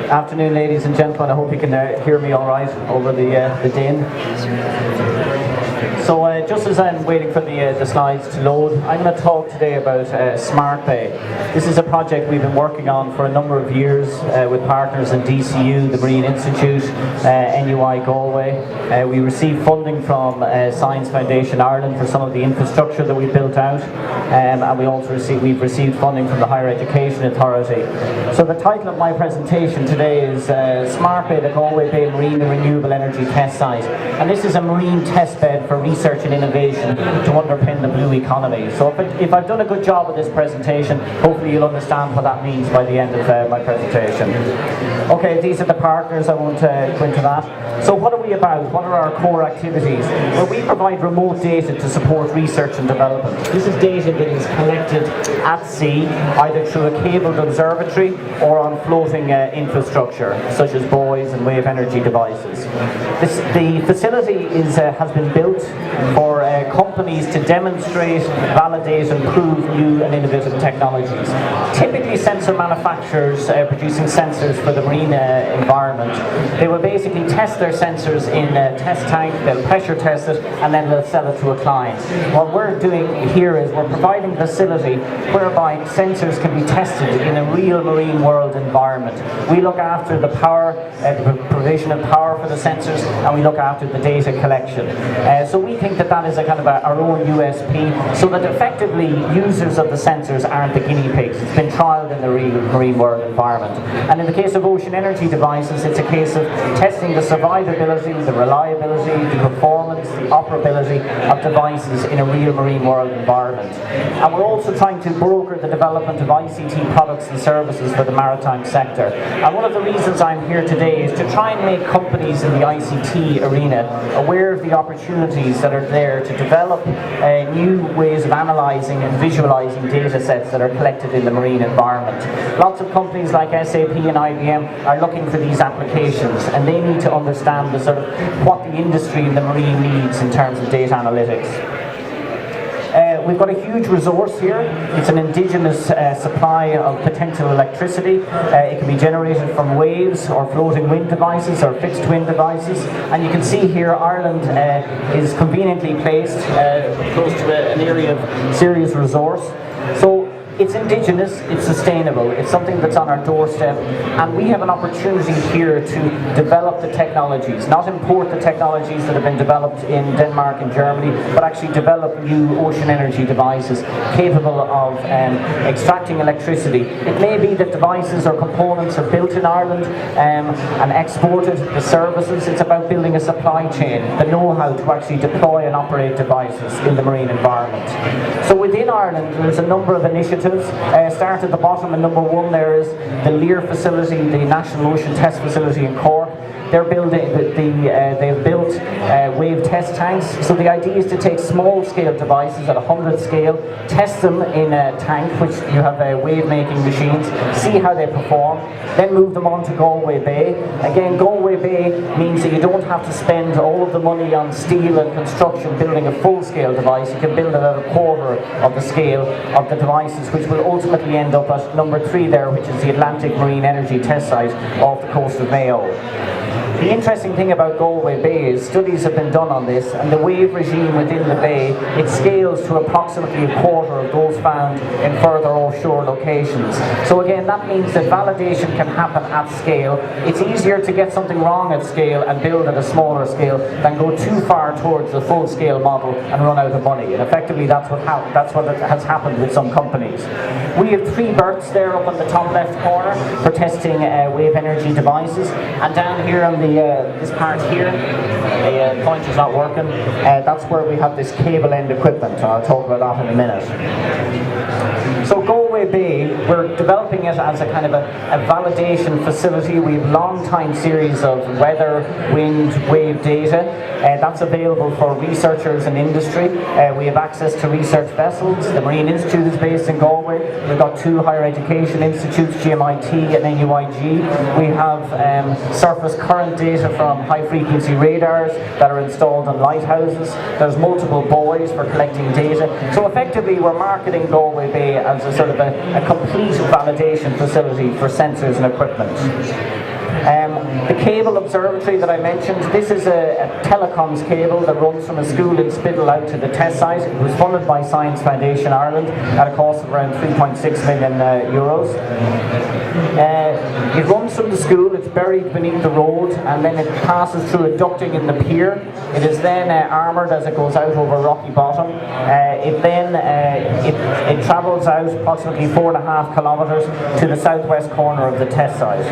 Afternoon, ladies and gentlemen. I hope you can hear me all right over the din. So just as I'm waiting for the slides to load, I'm going to talk today about SmartBay. This is a project we've been working on for a number of years with partners in DCU, the Marine Institute, NUI Galway. We received funding from Science Foundation Ireland for some of the infrastructure that we built out, and we've received funding from the Higher Education Authority. So the title of my presentation today is SmartBay, the Galway Bay Marine and Renewable Energy Test Site. And this is a marine test bed for research and innovation to underpin the blue economy. So if I've done a good job of this presentation, hopefully you'll understand what that means by the end of my presentation. Okay, these are the partners. I won't go into that. So what are we about? What are our core activities? Well, we provide remote data to support research and development. This is data that is collected at sea, either through a cabled observatory or on floating infrastructure, such as buoys and wave energy devices. The facility has been built for companies to demonstrate, validate and prove new and innovative technologies. Typically sensor manufacturers producing sensors for the marine environment, they will basically test their sensors in a test tank, they'll pressure test it and then they'll sell it to a client. What we're doing here is we're providing a facility whereby sensors can be tested in a real marine world environment. We look after the power, the provision of power for the sensors, and we look after the data collection. So we think that is a kind of our own USP, so that effectively users of the sensors aren't the guinea pigs. It's been trialled in the real marine world environment. And in the case of ocean energy devices, it's a case of testing the survivability, the reliability, the performance, the operability of devices in a real marine world environment. And we're also trying to broker the development of ICT products and services for the maritime sector. And one of the reasons I'm here today is to try and make companies in the ICT arena aware of the opportunities that are there to develop new ways of analysing and visualising data sets that are collected in the marine environment. Lots of companies like SAP and IBM are looking for these applications, and they need to understand the sort of what the industry in the marine needs in terms of data analytics. We've got a huge resource here. It's an indigenous supply of potential electricity. It can be generated from waves or floating wind devices or fixed wind devices. And you can see here Ireland is conveniently placed close to an area of serious resource. So it's indigenous, it's sustainable, it's something that's on our doorstep, and we have an opportunity here to develop the technologies, not import the technologies that have been developed in Denmark and Germany, but actually develop new ocean energy devices capable of extracting electricity. It may be that devices or components are built in Ireland and exported, the services. It's about building a supply chain, the know-how to actually deploy and operate devices in the marine environment. So within Ireland, there's a number of initiatives. Start at the bottom, and number one there is the Lear facility, the National Ocean Test Facility in Cork. They're building they've built wave test tanks. So the idea is to take small scale devices at 100 scale, test them in a tank, which you have wave making machines, see how they perform, then move them on to Galway Bay. Again, Galway Bay means that you don't have to spend all of the money on steel and construction building a full scale device. You can build it at a quarter of the scale of the devices, which will ultimately end up at number 3 there, which is the Atlantic Marine Energy Test Site off the coast of Mayo. The interesting thing about Galway Bay is studies have been done on this, and the wave regime within the bay, it scales to approximately a quarter of those found in further offshore locations. So again, that means that validation can happen at scale. It's easier to get something wrong at scale and build at a smaller scale than go too far towards the full scale model and run out of money. And effectively that's what has happened with some companies. We have 3 berths there up on the top left corner for testing wave energy devices, and down here on this part here, the pointer's not working, that's where we have this cable end equipment, and I'll talk about that in a minute. So Galway Bay, we're developing it as a kind of a validation facility. We have long time series of weather, wind, wave data. That's available for researchers and industry. We have access to research vessels. The Marine Institute is based in Galway. We've got 2 higher education institutes, GMIT and NUIG. We have surface current data from high frequency radars that are installed on lighthouses. There's multiple buoys for collecting data. So effectively we're marketing Galway Bay as a sort of a complete validation facility for sensors and equipment. The cable observatory that I mentioned, this is a telecoms cable that runs from a school in Spiddal out to the test site. It was funded by Science Foundation Ireland at a cost of around 3.6 million euros. It runs from the school, it's buried beneath the road, and then it passes through a ducting in the pier. It is then armoured as it goes out over rocky bottom. It travels out approximately 4.5 kilometres to the southwest corner of the test site.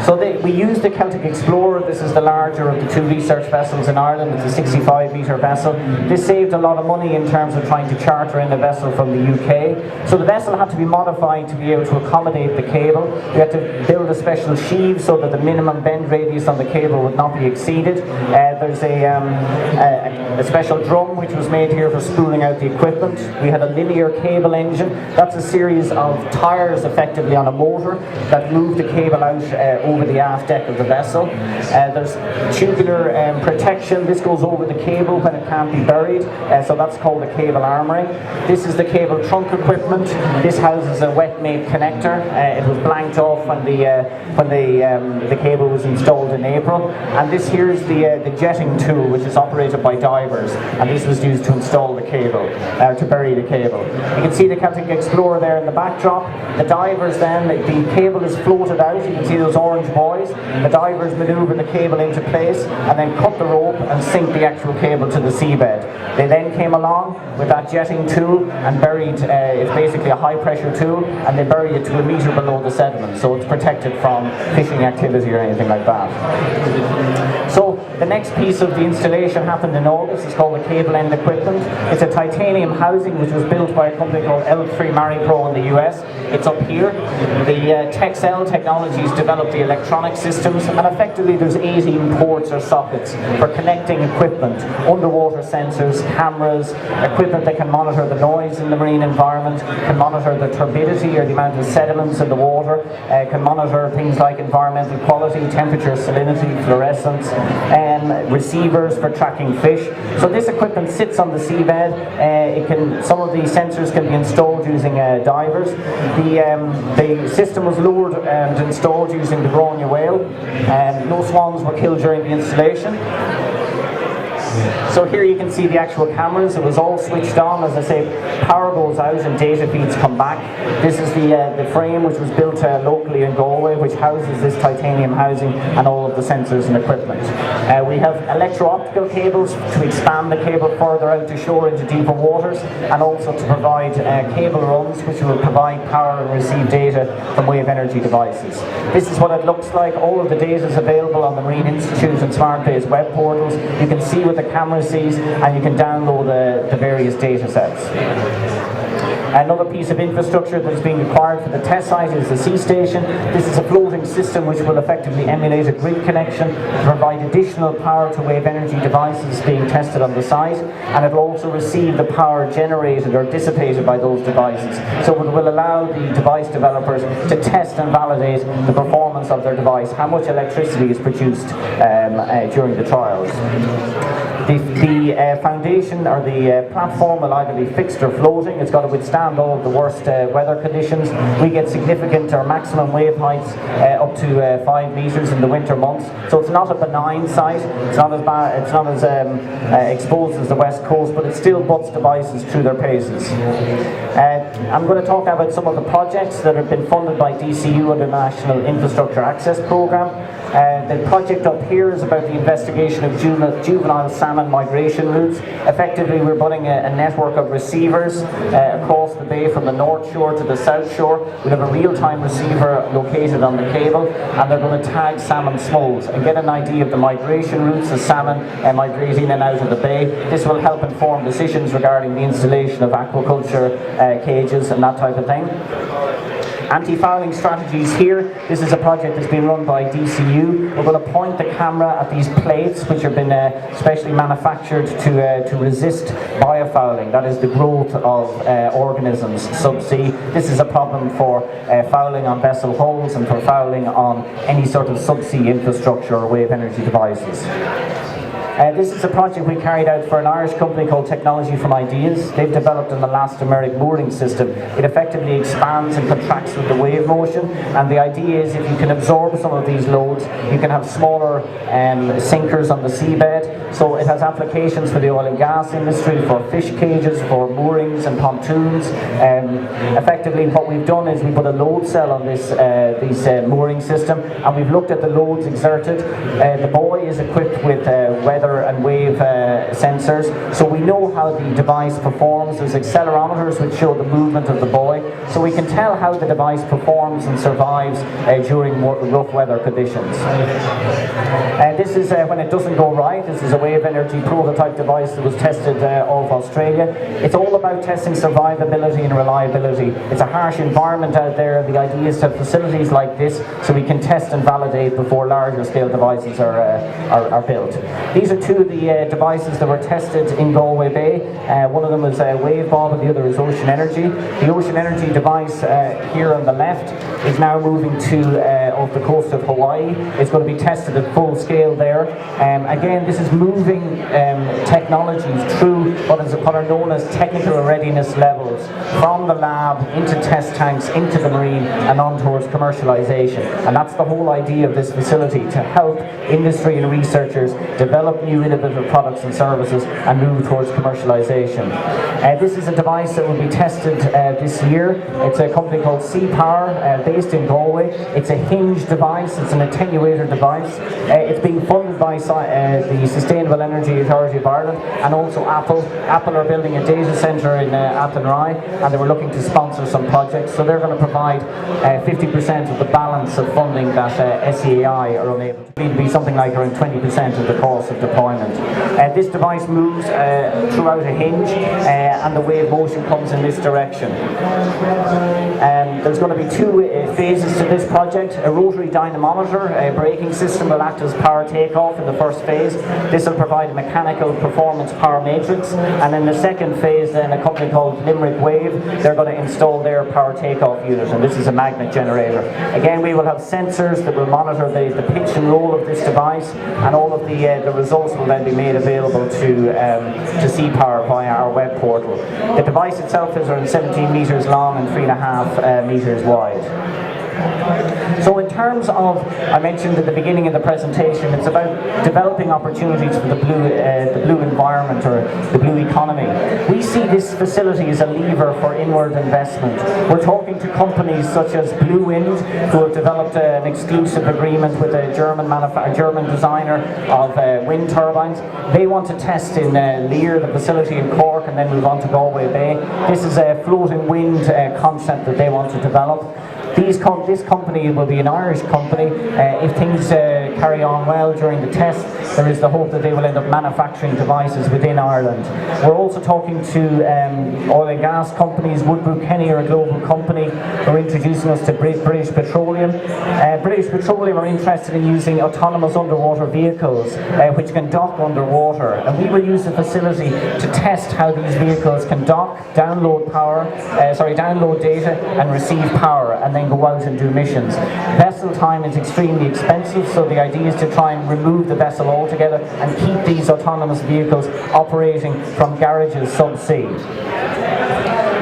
So we used the Celtic Explorer. This is the larger of the two research vessels in Ireland. It's a 65-metre vessel. This saved a lot of money in terms of trying to charter in a vessel from the UK. So the vessel had to be modified to be able to accommodate the cable. We had to build a special sheave so that the minimum bend radius on the cable would not be exceeded. There's a special drum which was made here for spooling out the equipment. We had a linear cable engine. That's a series of tyres effectively on a motor that move the cable out over the aft deck of the vessel. There's tubular protection. This goes over the cable when it can't be buried, so that's called a cable armouring. This is the cable trunk equipment. This houses a wet mate connector. It was blanked off when the cable was installed in April. And this here is the jetting tool, which is operated by divers, and this was used to install the cable, to bury the cable. You can see the Celtic Explorer there in the backdrop. The divers then, the cable is floated out. You can see those orange buoys. The divers manoeuvre the cable into place and then cut the rope and sink the actual cable to the seabed. They then came along with that jetting tool and buried, it's basically a high pressure tool, and they buried it to 1 metre below the sediment, so it's protected from fishing activity or anything like that. So the next piece of the installation happened in August. It's called the cable end equipment. It's a titanium housing which was built by a company called L3 Maripro in the US. It's up here. The Texel Technologies developed the electronic systems, and effectively there's 18 ports or sockets for connecting equipment, underwater sensors, cameras, equipment that can monitor the noise in the marine environment, can monitor the turbidity or the amount of sediments in the water, can monitor things like environmental quality, temperature, salinity, fluorescence, receivers for tracking fish. So this equipment sits on the seabed. Some of the sensors can be installed using divers. The system was lowered and installed using the Bronya whale. No swans were killed during the installation. So here you can see the actual cameras. It was all switched on. As I say, power goes out and data feeds come back. This is the frame which was built locally in Galway, which houses this titanium housing and all of the sensors and equipment. We have electro-optical cables to expand the cable further out to shore into deeper waters, and also to provide cable runs which will provide power and receive data from wave energy devices. This is what it looks like. All of the data is available on the Marine Institute and SmartBay's web portals. You can see what the camera sees, and you can download the various data sets. Another piece of infrastructure that is being required for the test site is the sea station. This is a floating system which will effectively emulate a grid connection to provide additional power to wave energy devices being tested on the site, and it will also receive the power generated or dissipated by those devices. So it will allow the device developers to test and validate the performance of their device, how much electricity is produced during the trials. The foundation or the platform will either be fixed or floating. It's got to withstand all of the worst weather conditions. We get significant or maximum wave heights up to 5 metres in the winter months. So it's not a benign site. It's not as bad. It's not as exposed as the west coast, but it still butts devices through their paces. I'm going to talk now about some of the projects that have been funded by DCU under the National Infrastructure Access Programme. The project up here is about the investigation of juvenile salmon migration routes. Effectively, we're putting a network of receivers across the bay from the north shore to the south shore. We have a real-time receiver located on the cable, and they're going to tag salmon smolts and get an idea of the migration routes of salmon migrating in and out of the bay. This will help inform decisions regarding the installation of aquaculture cages and that type of thing. Antifouling Strategies here. This is a project that's been run by DCU. We're going to point the camera at these plates which have been specially manufactured to resist biofouling, that is the growth of organisms subsea. This is a problem for fouling on vessel hulls and for fouling on any sort of subsea infrastructure or wave energy devices. This is a project we carried out for an Irish company called Technology from Ideas. They've developed an Elastomeric mooring system. It effectively expands and contracts with the wave motion, and the idea is if you can absorb some of these loads, you can have smaller sinkers on the seabed. So it has applications for the oil and gas industry, for fish cages, for moorings and pontoons. Effectively what we've done is we put a load cell on this mooring system, and we've looked at the loads exerted. The buoy is equipped with weather and wave sensors, so we know how the device performs. There's accelerometers which show the movement of the buoy, so we can tell how the device performs and survives during rough weather conditions. This is when it doesn't go right. This is a wave energy prototype device that was tested off Australia. It's all about testing survivability and reliability. It's a harsh environment out there. The idea is to have facilities like this so we can test and validate before larger scale devices are built. These are two of the devices that were tested in Galway Bay. One of them is Wave Bob and the other is Ocean Energy. The Ocean Energy device here on the left is now moving to off the coast of Hawaii. It's going to be tested at full scale there. Again, this is moving technologies through what are known as technical readiness levels, from the lab into test tanks, into the marine, and on towards commercialization. And that's the whole idea of this facility, to help industry and researchers develop new innovative products and services and move towards commercialization. This is a device that will be tested this year. It's a company called Sea Power, based in Galway. It's a hinge device, it's an attenuator device. It's being funded by the Sustainable Energy Authority of Ireland and also Apple. Apple are building a data centre in Athenry, and they were looking to sponsor some projects, so they're going to provide 50% of the balance of funding that SEAI are unable to be something like around 20% of the cost of deployment. This device moves throughout a hinge, and the wave motion comes in this direction. There's going to be two phases to this project. A rotary dynamometer, a braking system will act as power takeoff in the first phase. This will provide a mechanical performance power matrix, and in the second phase then a company called Limerick Wave, they're going to install their power takeoff unit, and this is a magnet generator. Again, we will have sensors that will monitor the pitch and roll of this device, and all of the results will then be made available to Sea Power via our web portal. The device itself is around 17 metres long and 3.5 metres wide. So in terms of, I mentioned at the beginning of the presentation, it's about developing opportunities for the blue environment or the blue economy. We see this facility as a lever for inward investment. We're talking to companies such as Blue Wind, who have developed an exclusive agreement with a German designer of wind turbines. They want to test in Lear, the facility in Cork, and then move on to Galway Bay. This is a floating wind concept that they want to develop. This company will be an Irish company. If things carry on well during the test, there is the hope that they will end up manufacturing devices within Ireland. We're also talking to oil and gas companies. Woodbrook Henny are a global company. They're introducing us to British Petroleum. British Petroleum are interested in using autonomous underwater vehicles which can dock underwater, and we will use the facility to test how these vehicles can dock, download data and receive power, and then go out and do missions. Vessel time is extremely expensive, so the idea is to try and remove the vessel altogether and keep these autonomous vehicles operating from garages subsea.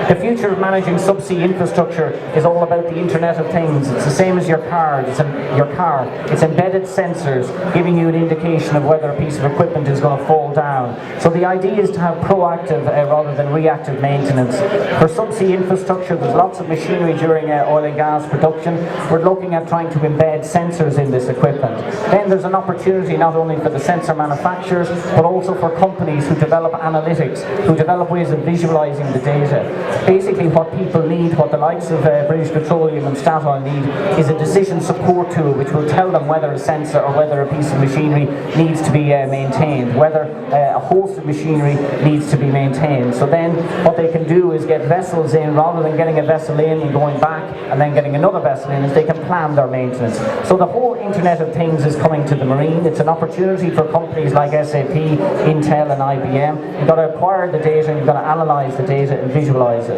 The future of managing subsea infrastructure is all about the Internet of Things. It's the same as your car. It's embedded sensors giving you an indication of whether a piece of equipment is going to fall down. So the idea is to have proactive rather than reactive maintenance. For subsea infrastructure, there's lots of machinery during oil and gas production. We're looking at trying to embed sensors in this equipment. Then there's an opportunity not only for the sensor manufacturers, but also for companies who develop analytics, who develop ways of visualizing the data. Basically what people need, what the likes of British Petroleum and Statoil need, is a decision support tool which will tell them whether a sensor or whether a piece of machinery needs to be maintained, whether a host of machinery needs to be maintained. So then what they can do is get vessels in, rather than getting a vessel in and going back and then getting another vessel in, is they can plan their maintenance. So the whole Internet of Things is coming to the marine. It's an opportunity for companies like SAP, Intel and IBM. You've got to acquire the data, and you've got to analyse the data and visualise it.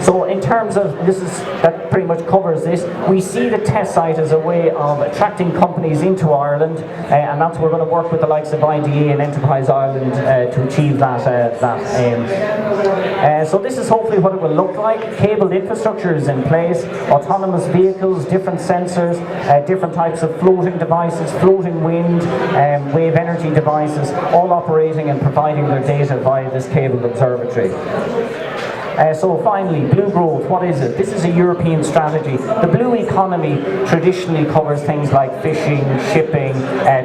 So in terms terms of, that pretty much covers this, we see the test site as a way of attracting companies into Ireland, and that's where we're going to work with the likes of IDA and Enterprise Ireland to achieve that aim. So this is hopefully what it will look like. Cabled infrastructure is in place, autonomous vehicles, different sensors, different types of floating devices, floating wind, wave energy devices, all operating and providing their data via this cabled observatory. So finally, blue growth, what is it? This is a European strategy. The blue economy traditionally covers things like fishing, shipping,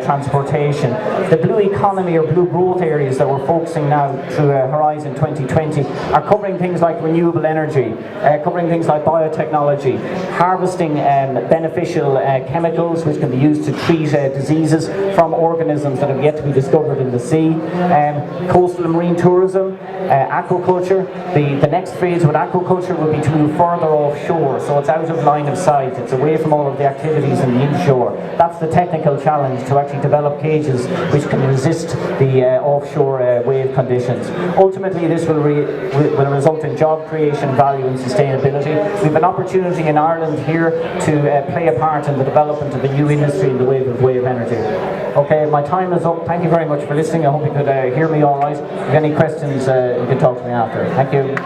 transportation. The blue economy or blue growth areas that we're focusing now through Horizon 2020 are covering things like renewable energy, covering things like biotechnology, harvesting beneficial chemicals which can be used to treat diseases from organisms that have yet to be discovered in the sea, coastal and marine tourism, aquaculture. The next phase with aquaculture will be to move further offshore, so it's out of line of sight, it's away from all of the activities in the inshore. That's the technical challenge, to actually develop cages which can resist the offshore wave conditions. Ultimately, this will result in job creation, value and sustainability. We have an opportunity in Ireland here to play a part in the development of a new industry in the wave of wave energy. Okay, my time is up. Thank you very much for listening. I hope you could hear me all right. If you have any questions, you can talk to me after. Thank you.